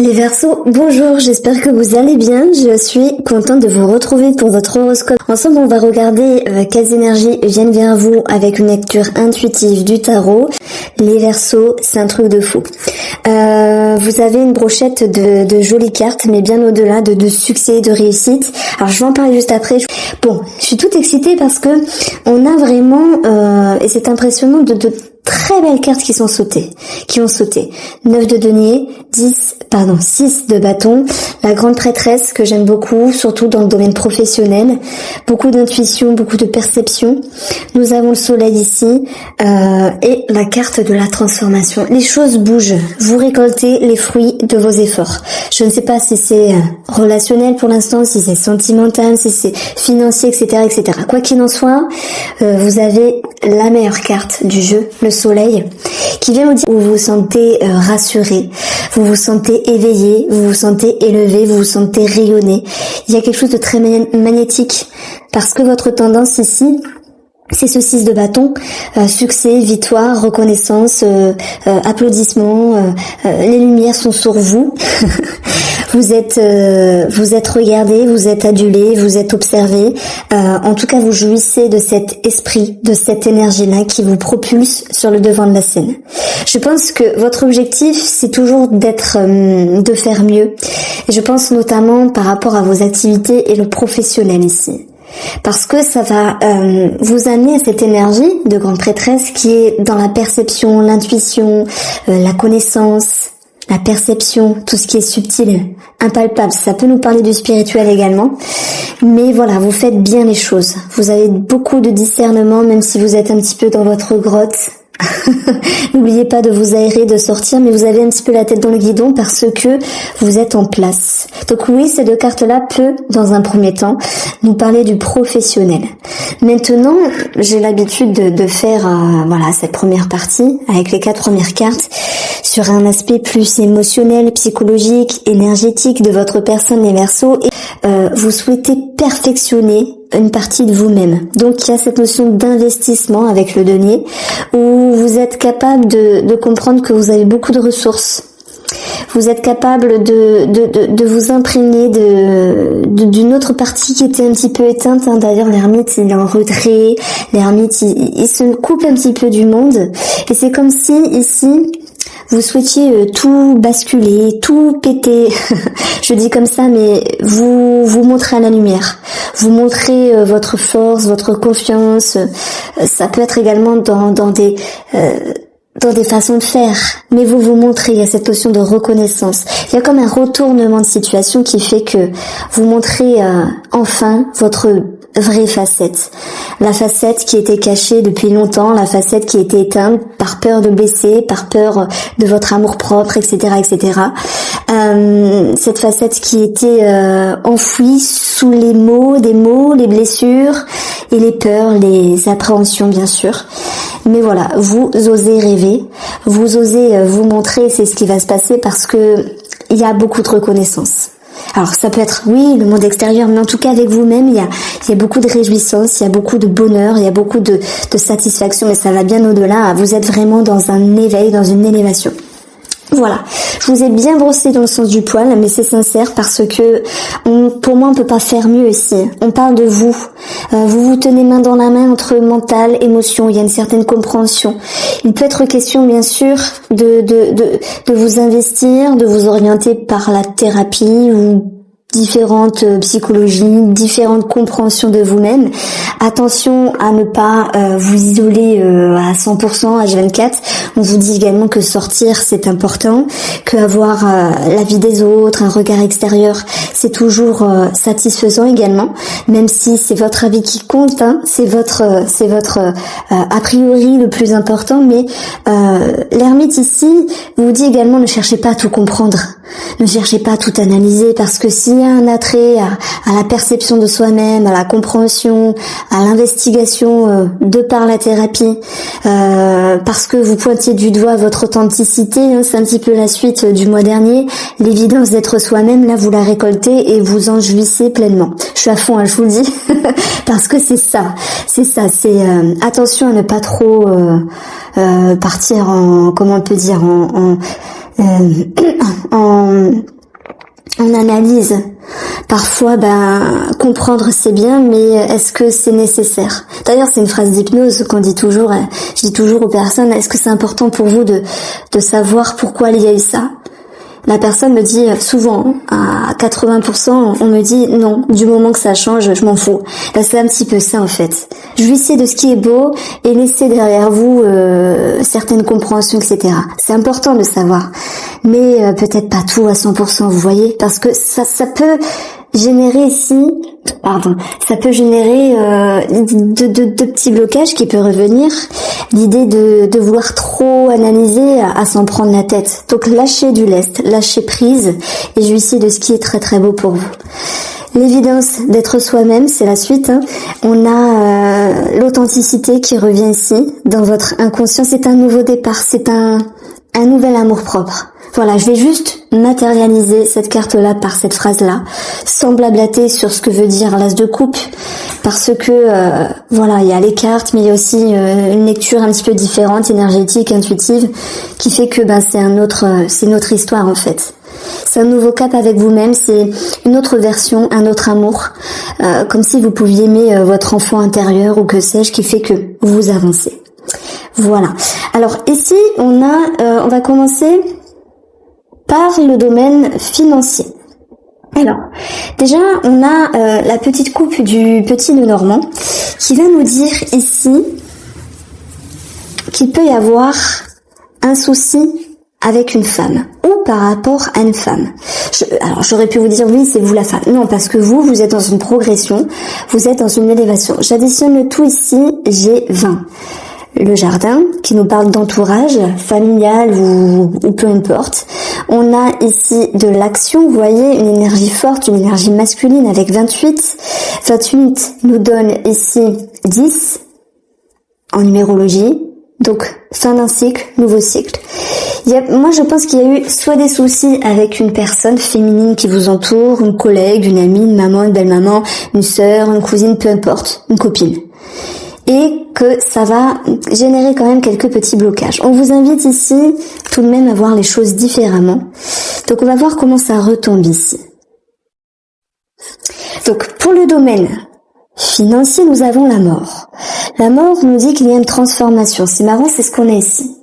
Les Verseaux, bonjour, j'espère que vous allez bien. Je suis contente de vous retrouver pour votre horoscope. Ensemble, on va regarder quelles énergies viennent vers vous avec une lecture intuitive du tarot. Les Verseaux, c'est un truc de fou. Vous avez une brochette de jolies cartes, mais bien au-delà de succès, de réussite. Alors, je vais en parler juste après. Bon, je suis toute excitée parce que on a vraiment, et c'est impressionnant, de très belles cartes qui ont sauté. 9 de denier, 6 de bâton, la grande prêtresse que j'aime beaucoup, surtout dans le domaine professionnel. Beaucoup d'intuition, beaucoup de perception. Nous avons le soleil ici, et la carte de la transformation. Les choses bougent. Vous récoltez les fruits de vos efforts. Je ne sais pas si c'est relationnel pour l'instant, si c'est sentimental, si c'est financier, etc., etc. Quoi qu'il en soit, vous avez la meilleure carte du jeu, le soleil, qui vient vous dire que vous vous sentez rassuré, vous vous sentez éveillé, vous vous sentez élevé, vous vous sentez rayonné. Il y a quelque chose de très magnétique, parce que votre tendance ici, c'est ce 6 de bâton, succès, victoire, reconnaissance, applaudissements, les lumières sont sur vous. Vous êtes regardé, vous êtes adulé, vous êtes observé. En tout cas, vous jouissez de cet esprit, de cette énergie-là qui vous propulse sur le devant de la scène. Je pense que votre objectif, c'est toujours de faire mieux. Et je pense notamment par rapport à vos activités et le professionnel ici. Parce que ça va vous amener à cette énergie de grande prêtresse qui est dans la perception, l'intuition, la connaissance, la perception, tout ce qui est subtil, impalpable. Ça peut nous parler du spirituel également. Mais voilà, vous faites bien les choses. Vous avez beaucoup de discernement, même si vous êtes un petit peu dans votre grotte. N'oubliez pas de vous aérer, de sortir, mais vous avez un petit peu la tête dans le guidon parce que vous êtes en place. Donc oui, ces deux cartes-là peuvent, dans un premier temps, nous parler du professionnel. Maintenant, j'ai l'habitude de faire cette première partie avec les 4 premières cartes sur un aspect plus émotionnel, psychologique, énergétique de votre personne, les Verseaux. Et vous souhaitez perfectionner une partie de vous-même. Donc il y a cette notion d'investissement avec le denier où vous êtes capable de comprendre que vous avez beaucoup de ressources. Vous êtes capable de vous imprégner d'une autre partie qui était un petit peu éteinte. D'ailleurs, l'ermite, il est en retrait. L'ermite, il se coupe un petit peu du monde. Et c'est comme si, ici, vous souhaitiez tout basculer, tout péter. Je dis comme ça, mais vous montrez à la lumière. Vous montrez votre force, votre confiance. Ça peut être également dans des façons de faire, mais vous montrez, il y a cette notion de reconnaissance. Il y a comme un retournement de situation qui fait que vous montrez enfin votre vraie facette. La facette qui était cachée depuis longtemps, la facette qui était éteinte par peur de blesser, par peur de votre amour-propre, etc., etc. Cette facette qui était enfouie sous les mots, les blessures et les peurs, les appréhensions, bien sûr. Mais voilà, vous osez rêver, vous osez vous montrer, c'est ce qui va se passer parce que il y a beaucoup de reconnaissance. Alors ça peut être, oui, le monde extérieur, mais en tout cas avec vous-même, il y a beaucoup de réjouissance, il y a beaucoup de bonheur, il y a beaucoup de satisfaction, mais ça va bien au-delà. Vous êtes vraiment dans un éveil, dans une élévation. Voilà, je vous ai bien brossé dans le sens du poil, mais c'est sincère parce que pour moi on peut pas faire mieux ici. On parle de vous, vous vous tenez main dans la main entre mental, émotion. Il y a une certaine compréhension. Il peut être question bien sûr de vous investir, de vous orienter par la thérapie ou différentes psychologies, différentes compréhensions de vous-même. Attention à ne pas vous isoler à 100% H24. On vous dit également que sortir c'est important, que avoir la vie des autres, un regard extérieur, c'est toujours satisfaisant également, même si c'est votre avis qui compte, c'est votre a priori le plus important. Mais l'ermite ici vous dit également ne cherchez pas à tout comprendre, ne cherchez pas à tout analyser, parce que s'il y a un attrait à la perception de soi-même, à la compréhension, à l'investigation de par la thérapie, parce que vous pointiez du doigt votre authenticité, c'est un petit peu la suite du mois dernier, l'évidence d'être soi-même, là vous la récoltez et vous en jouissez pleinement. Je suis à fond, je vous le dis, parce que c'est attention à ne pas trop partir en, comment on peut dire, en analyse. Parfois, comprendre c'est bien, mais est-ce que c'est nécessaire? D'ailleurs, c'est une phrase d'hypnose qu'on dit toujours. Je dis toujours aux personnes, est-ce que c'est important pour vous de savoir pourquoi il y a eu ça? La personne me dit souvent, à 80%, on me dit non, du moment que ça change, je m'en fous. Là, c'est un petit peu ça en fait. Jouissez de ce qui est beau et laissez derrière vous certaines compréhensions, etc. C'est important de savoir, mais peut-être pas tout à 100%, vous voyez, parce que ça peut générer de petits blocages qui peuvent revenir. L'idée de vouloir trop analyser à s'en prendre la tête. Donc lâchez du lest, lâchez prise et jouissez de ce qui est très très beau pour vous. L'évidence d'être soi-même, c'est la suite. On a l'authenticité qui revient ici, dans votre inconscient. C'est un nouveau départ, c'est un nouvel amour-propre. Voilà, je vais juste matérialiser cette carte-là par cette phrase-là, sans blablater sur ce que veut dire l'as de coupe, parce que il y a les cartes, mais il y a aussi une lecture un petit peu différente, énergétique, intuitive, qui fait que c'est notre histoire en fait. C'est un nouveau cap avec vous-même, c'est une autre version, un autre amour, comme si vous pouviez aimer votre enfant intérieur ou que sais-je, qui fait que vous avancez. Voilà. Alors ici, on va commencer par le domaine financier. Alors, déjà, on a la petite coupe du petit Lenormand qui va nous dire ici qu'il peut y avoir un souci avec une femme ou par rapport à une femme. Alors, j'aurais pu vous dire oui, c'est vous la femme. Non, parce que vous êtes dans une progression, vous êtes dans une élévation. J'additionne le tout ici, j'ai 20. Le jardin, qui nous parle d'entourage, familial ou peu importe. On a ici de l'action, vous voyez, une énergie forte, une énergie masculine avec 28. 28 nous donne ici 10 en numérologie. Donc, fin d'un cycle, nouveau cycle. Moi, je pense qu'il y a eu soit des soucis avec une personne féminine qui vous entoure, une collègue, une amie, une maman, une belle-maman, une sœur, une cousine, peu importe, une copine. Et que ça va générer quand même quelques petits blocages. On vous invite ici tout de même à voir les choses différemment. Donc on va voir comment ça retombe ici. Donc pour le domaine financier, nous avons la mort. La mort nous dit qu'il y a une transformation. C'est marrant, c'est ce qu'on a ici.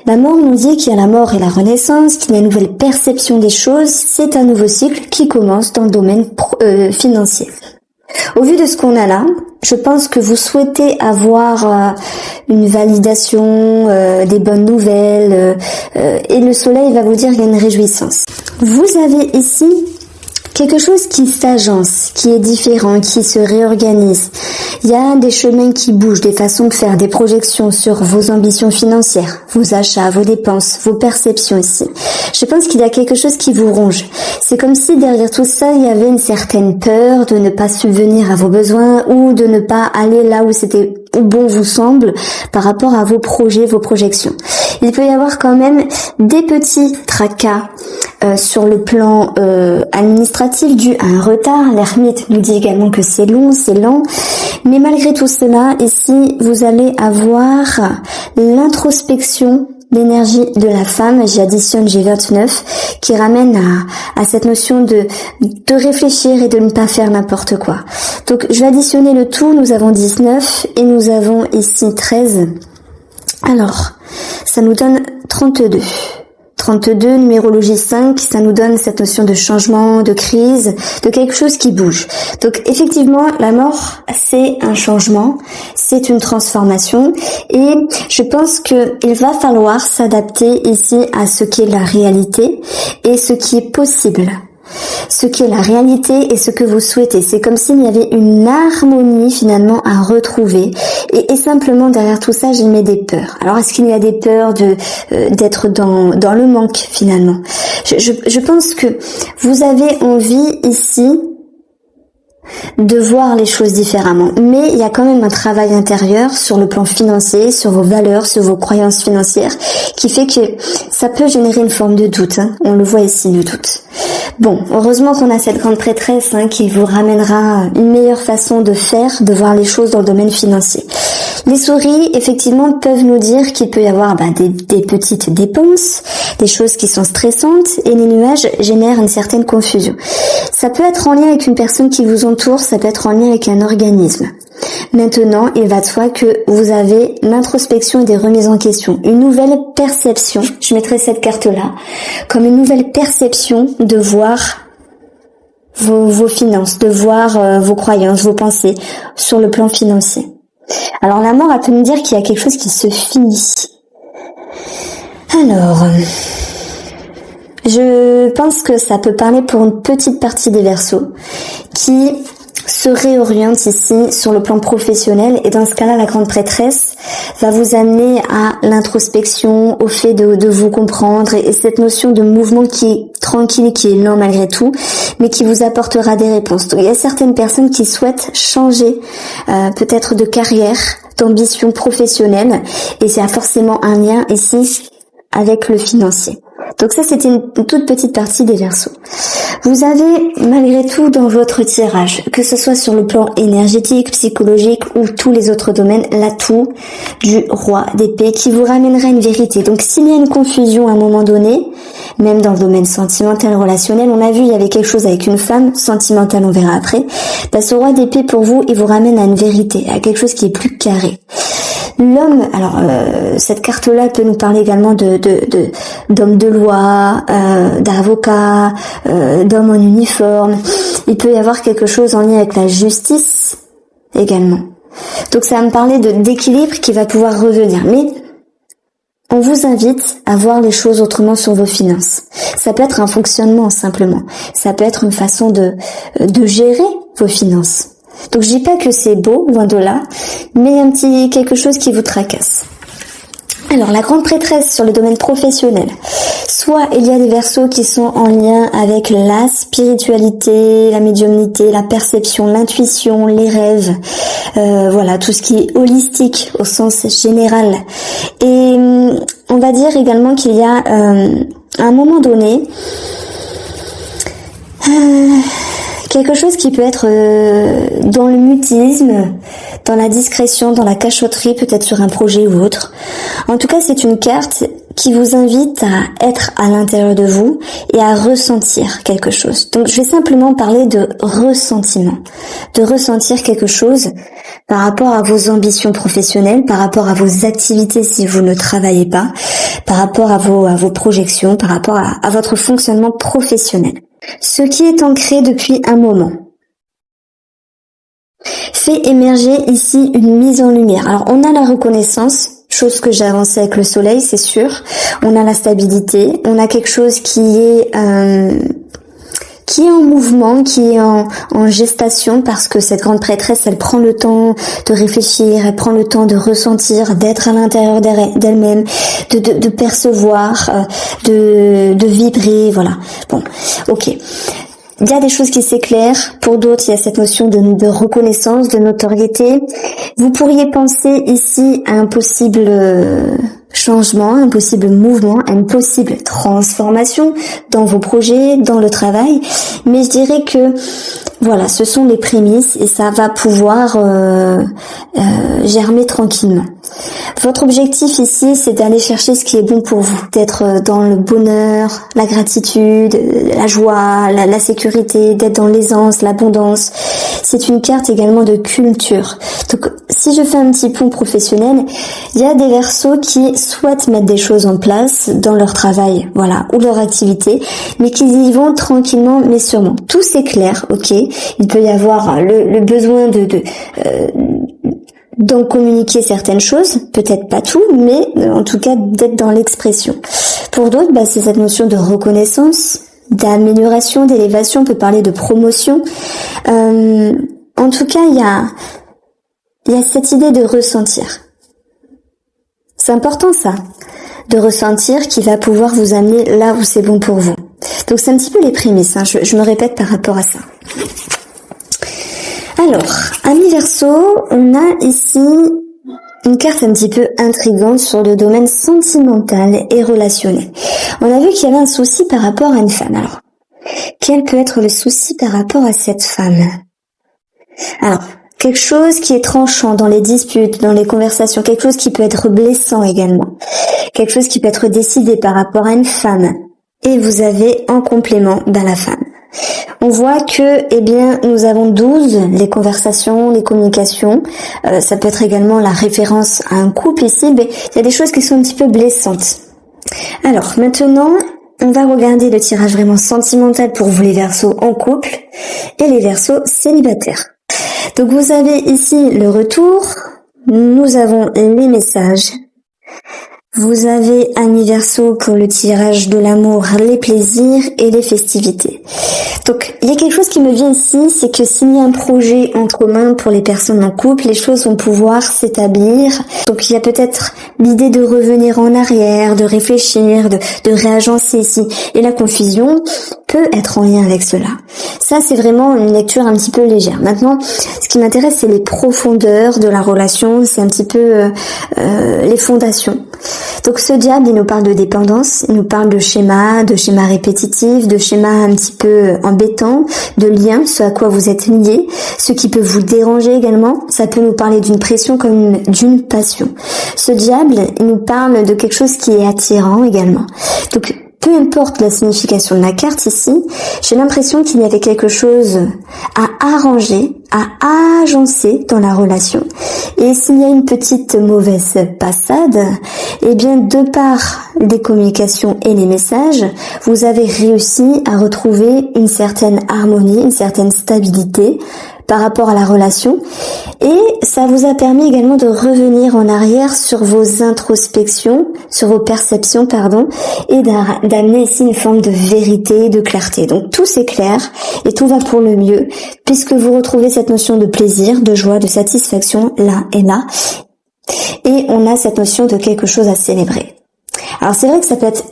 La mort nous dit qu'il y a la mort et la renaissance, qu'il y a une nouvelle perception des choses. C'est un nouveau cycle qui commence dans le domaine financier. Au vu de ce qu'on a là, je pense que vous souhaitez avoir une validation, des bonnes nouvelles, et le soleil va vous dire qu'il y a une réjouissance. Vous avez ici quelque chose qui s'agence, qui est différent, qui se réorganise. Il y a des chemins qui bougent, des façons de faire, des projections sur vos ambitions financières, vos achats, vos dépenses, vos perceptions ici. Je pense qu'il y a quelque chose qui vous ronge. C'est comme si derrière tout ça, il y avait une certaine peur de ne pas subvenir à vos besoins ou de ne pas aller là où bon vous semble par rapport à vos projets, vos projections. Il peut y avoir quand même des petits tracas sur le plan administratif dû à un retard. L'ermite nous dit également que c'est long, c'est lent. Mais malgré tout cela, ici, vous allez avoir l'introspection, l'énergie de la femme, j'additionne G29, qui ramène à cette notion de réfléchir et de ne pas faire n'importe quoi. Donc je vais additionner le tout, nous avons 19 et nous avons ici 13. Alors, ça nous donne 32. 32, numérologie 5, ça nous donne cette notion de changement, de crise, de quelque chose qui bouge. Donc effectivement, la mort, c'est un changement, c'est une transformation et je pense qu'il va falloir s'adapter ici à ce qui est la réalité et ce qui est possible. Ce qui est la réalité et ce que vous souhaitez. C'est comme s'il y avait une harmonie finalement à retrouver et simplement derrière tout ça, j'y mets des peurs. Alors est-ce qu'il y a des peurs d'être dans le manque finalement? Je pense que vous avez envie ici de voir les choses différemment. Mais il y a quand même un travail intérieur sur le plan financier, sur vos valeurs, sur vos croyances financières, qui fait que ça peut générer une forme de doute. On le voit ici, le doute. Bon, heureusement qu'on a cette grande prêtresse qui vous ramènera une meilleure façon de faire, de voir les choses dans le domaine financier. Les souris, effectivement, peuvent nous dire qu'il peut y avoir des petites dépenses, des choses qui sont stressantes, et les nuages génèrent une certaine confusion. Ça peut être en lien avec une personne qui vous entoure, ça peut être en lien avec un organisme. Maintenant, il va de soi que vous avez l'introspection et des remises en question, une nouvelle perception, je mettrai cette carte-là, comme une nouvelle perception de voir vos finances, de voir vos croyances, vos pensées sur le plan financier. Alors la mort, elle peut nous dire qu'il y a quelque chose qui se finit. Alors, je pense que ça peut parler pour une petite partie des Verseaux qui se réoriente ici sur le plan professionnel, et dans ce cas-là, la grande prêtresse va vous amener à l'introspection, au fait de vous comprendre, et cette notion de mouvement qui est tranquille, qui est lent malgré tout, mais qui vous apportera des réponses. Donc, il y a certaines personnes qui souhaitent changer peut-être de carrière, d'ambition professionnelle, et ça a forcément un lien ici avec le financier. Donc ça, c'était une toute petite partie des Verseaux. Vous avez, malgré tout, dans votre tirage, que ce soit sur le plan énergétique, psychologique ou tous les autres domaines, l'atout du roi d'épée qui vous ramènera une vérité. Donc s'il y a une confusion à un moment donné, même dans le domaine sentimental, relationnel, on a vu, il y avait quelque chose avec une femme, sentimentale, on verra après, ce roi d'épée pour vous, il vous ramène à une vérité, à quelque chose qui est plus carré. L'homme, alors cette carte-là peut nous parler également d'homme de loi, d'avocat, d'homme en uniforme. Il peut y avoir quelque chose en lien avec la justice également. Donc ça va me parler d'équilibre qui va pouvoir revenir. Mais on vous invite à voir les choses autrement sur vos finances. Ça peut être un fonctionnement simplement. Ça peut être une façon de gérer vos finances. Donc je dis pas que c'est beau, loin de là, mais il y a un petit quelque chose qui vous tracasse. Alors la grande prêtresse sur le domaine professionnel, soit il y a des Verseaux qui sont en lien avec la spiritualité, la médiumnité, la perception, l'intuition, les rêves, voilà, tout ce qui est holistique au sens général. Et on va dire également qu'il y a à un moment donné quelque chose qui peut être dans le mutisme, dans la discrétion, dans la cachotterie, peut-être sur un projet ou autre. En tout cas, c'est une carte qui vous invite à être à l'intérieur de vous et à ressentir quelque chose. Donc, je vais simplement parler de ressentiment, de ressentir quelque chose par rapport à vos ambitions professionnelles, par rapport à vos activités si vous ne travaillez pas, par rapport à vos projections, par rapport à votre fonctionnement professionnel. Ce qui est ancré depuis un moment fait émerger ici une mise en lumière. Alors on a la reconnaissance, chose que j'ai avancée avec le soleil, c'est sûr. On a la stabilité, on a quelque chose qui est en mouvement, qui est en gestation, parce que cette grande prêtresse, elle prend le temps de réfléchir, elle prend le temps de ressentir, d'être à l'intérieur d'elle-même, de percevoir, de vibrer, voilà. Bon, ok. Il y a des choses qui s'éclairent, pour d'autres il y a cette notion de reconnaissance, de notoriété. Vous pourriez penser ici à un possible changement, un possible mouvement, à une possible transformation dans vos projets, dans le travail, mais je dirais que voilà, ce sont les prémices et ça va pouvoir germer tranquillement. Votre objectif ici, c'est d'aller chercher ce qui est bon pour vous, d'être dans le bonheur, la gratitude, la joie, la sécurité, d'être dans l'aisance, l'abondance. C'est une carte également de culture. Donc, si je fais un petit pont professionnel, il y a des Verseaux qui souhaitent mettre des choses en place dans leur travail, voilà, ou leur activité, mais qui y vont tranquillement mais sûrement. Tout s'éclaire, ok. Il peut y avoir le besoin d'en communiquer certaines choses, peut-être pas tout, mais en tout cas d'être dans l'expression. Pour d'autres, c'est cette notion de reconnaissance, d'amélioration, d'élévation, on peut parler de promotion. En tout cas, il y a cette idée de ressentir. C'est important ça, de ressentir qui va pouvoir vous amener là où c'est bon pour vous. Donc c'est un petit peu les prémices, hein, je me répète par rapport à ça. Alors, amis Verseaux, on a ici une carte un petit peu intrigante sur le domaine sentimental et relationnel. On a vu qu'il y avait un souci par rapport à une femme. Alors, quel peut être le souci par rapport à cette femme ? Alors, quelque chose qui est tranchant dans les disputes, dans les conversations, quelque chose qui peut être blessant également, quelque chose qui peut être décidé par rapport à une femme. Et vous avez en complément la femme. On voit que, nous avons 12, les conversations, les communications. Ça peut être également la référence à un couple ici, mais il y a des choses qui sont un petit peu blessantes. Alors, maintenant, on va regarder le tirage vraiment sentimental pour vous les Verseaux en couple et les Verseaux célibataires. Donc, vous avez ici le retour. Nous avons les messages. Vous avez un Verseau pour le tirage de l'amour, les plaisirs et les festivités. Donc, il y a quelque chose qui me vient ici, c'est que s'il y a un projet en commun pour les personnes en couple, les choses vont pouvoir s'établir. Donc, il y a peut-être l'idée de revenir en arrière, de réfléchir, de réagencer ici. Et la confusion peut être en lien avec cela. Ça, c'est vraiment une lecture un petit peu légère. Maintenant, ce qui m'intéresse, c'est les profondeurs de la relation, c'est un petit peu les fondations. Donc ce diable, il nous parle de dépendance, il nous parle de schémas répétitifs, de schémas un petit peu embêtants, de liens, ce à quoi vous êtes liés, ce qui peut vous déranger également. Ça peut nous parler d'une pression comme d'une passion. Ce diable, il nous parle de quelque chose qui est attirant également. Donc peu importe la signification de la carte ici, j'ai l'impression qu'il y avait quelque chose à arranger, à agencer dans la relation. Et s'il y a une petite mauvaise passade, de par les communications et les messages, vous avez réussi à retrouver une certaine harmonie, une certaine stabilité par rapport à la relation, et ça vous a permis également de revenir en arrière sur vos introspections, sur vos perceptions, et d'amener ici une forme de vérité, de clarté. Donc tout s'éclaire et tout va pour le mieux, puisque vous retrouvez cette notion de plaisir, de joie, de satisfaction là et là, et on a cette notion de quelque chose à célébrer. Alors c'est vrai que ça peut être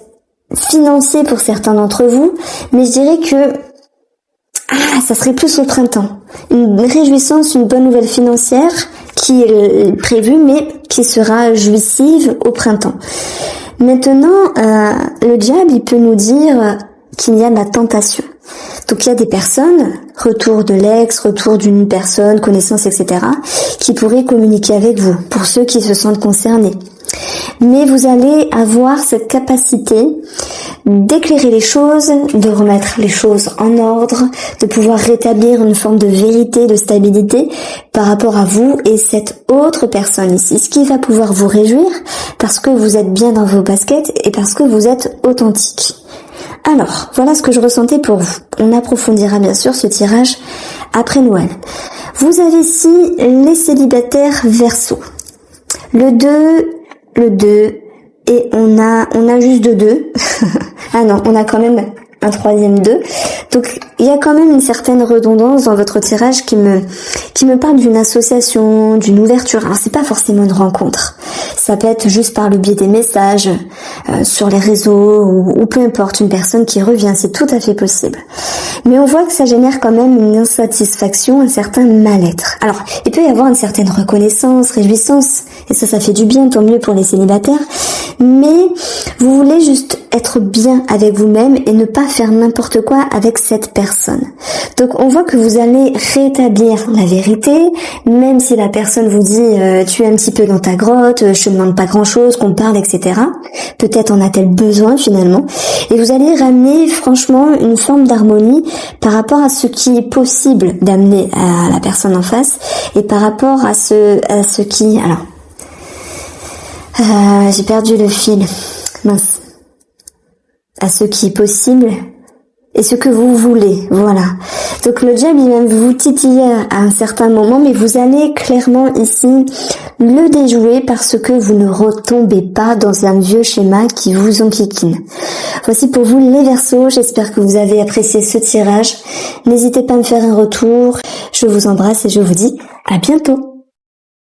financier pour certains d'entre vous, mais je dirais que ça serait plus au printemps. Une réjouissance, une bonne nouvelle financière qui est prévue, mais qui sera jouissive au printemps. Maintenant, le diable, il peut nous dire qu'il y a de la tentation. Donc il y a des personnes, retour de l'ex, retour d'une personne, connaissance, etc., qui pourraient communiquer avec vous, pour ceux qui se sentent concernés. Mais vous allez avoir cette capacité d'éclairer les choses, de remettre les choses en ordre, de pouvoir rétablir une forme de vérité, de stabilité par rapport à vous et cette autre personne ici. Ce qui va pouvoir vous réjouir parce que vous êtes bien dans vos baskets et parce que vous êtes authentique. Alors, voilà ce que je ressentais pour vous. On approfondira bien sûr ce tirage après Noël. Vous avez ici les célibataires Verseaux. Le 2, et on a juste de 2. Ah non, on a quand même un troisième 2. Donc, il y a quand même une certaine redondance dans votre tirage qui me parle d'une association, d'une ouverture. Alors, c'est pas forcément une rencontre. Ça peut être juste par le biais des messages, sur les réseaux, ou peu importe, une personne qui revient. C'est tout à fait possible. Mais on voit que ça génère quand même une insatisfaction, un certain mal-être. Alors, il peut y avoir une certaine reconnaissance, réjouissance, et ça fait du bien, tant mieux pour les célibataires. Mais vous voulez juste être bien avec vous-même et ne pas faire n'importe quoi avec cette personne. Donc on voit que vous allez rétablir la vérité, même si la personne vous dit tu es un petit peu dans ta grotte, je te demande pas grand-chose, qu'on parle, etc. Peut-être en a-t-elle besoin finalement. Et vous allez ramener franchement une forme d'harmonie par rapport à ce qui est possible d'amener à la personne en face et par rapport à ce qui... Alors, j'ai perdu le fil. Mince. À ce qui est possible et ce que vous voulez. Voilà. Donc le diable, il va vous titiller à un certain moment, mais vous allez clairement ici le déjouer parce que vous ne retombez pas dans un vieux schéma qui vous enquiquine. Voici pour vous les Verseaux. J'espère que vous avez apprécié ce tirage. N'hésitez pas à me faire un retour. Je vous embrasse et je vous dis à bientôt.